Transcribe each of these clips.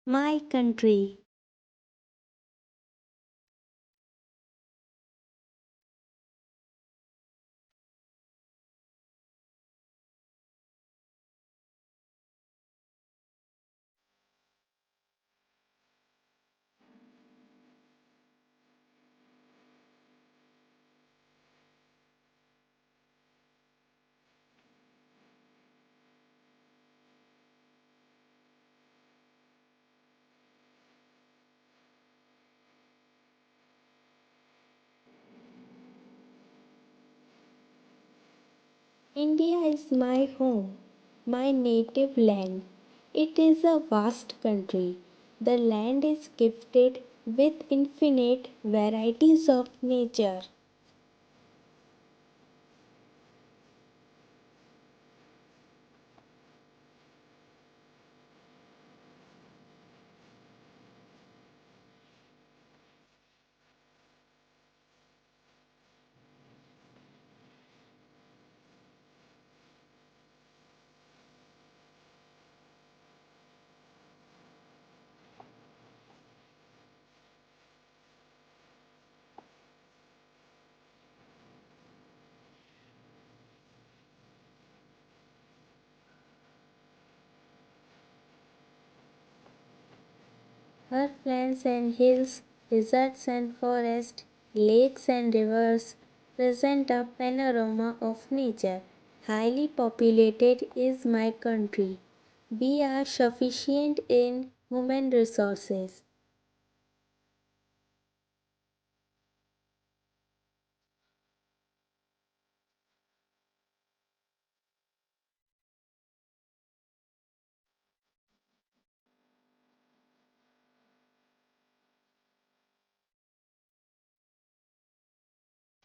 My country. India is my home, my native land. It is a vast country. The land is gifted with infinite varieties of nature. Her plains and hills, deserts and forests, lakes and rivers present a panorama of nature. Highly populated is my country. We are sufficient in human resources.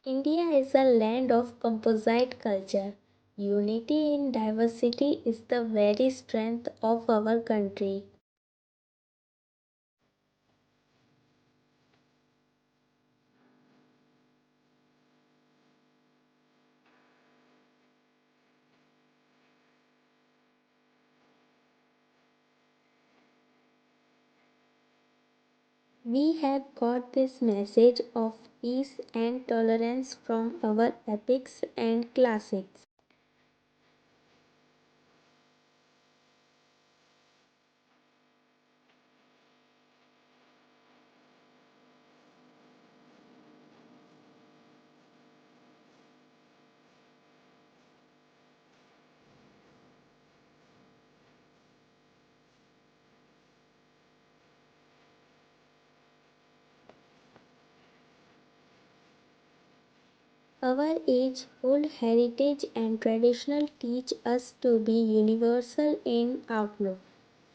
India is a land of composite culture. Unity in diversity is the very strength of our country. We have got this message of peace and tolerance from our epics and classics. Our age old heritage and traditional teach us to be universal in outlook.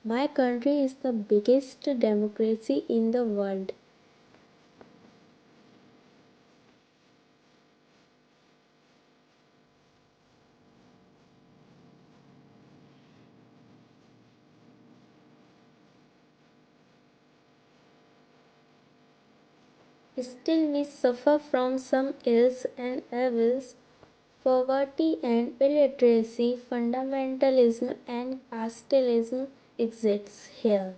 My country is the biggest democracy in the world. Still, we suffer from some ills and evils. Poverty and illiteracy, fundamentalism and casteism exists here.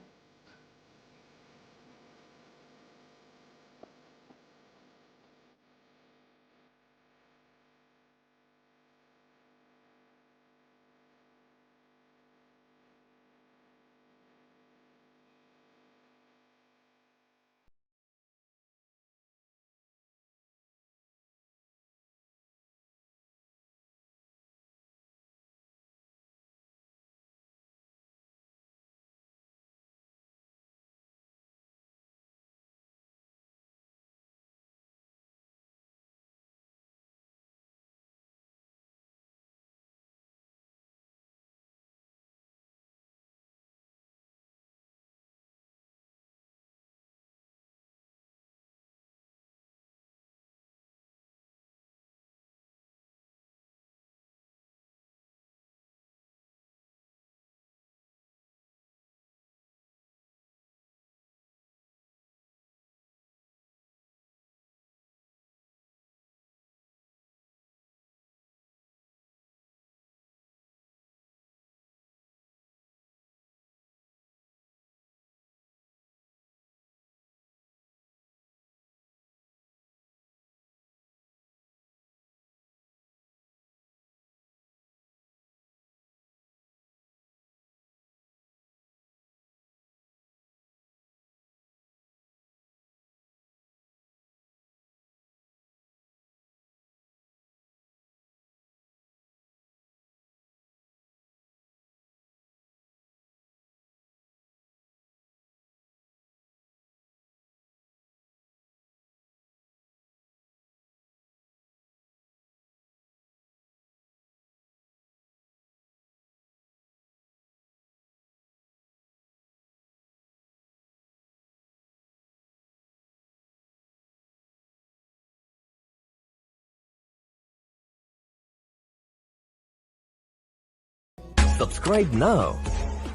Subscribe now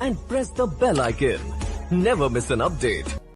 and press the bell icon. Never miss an update.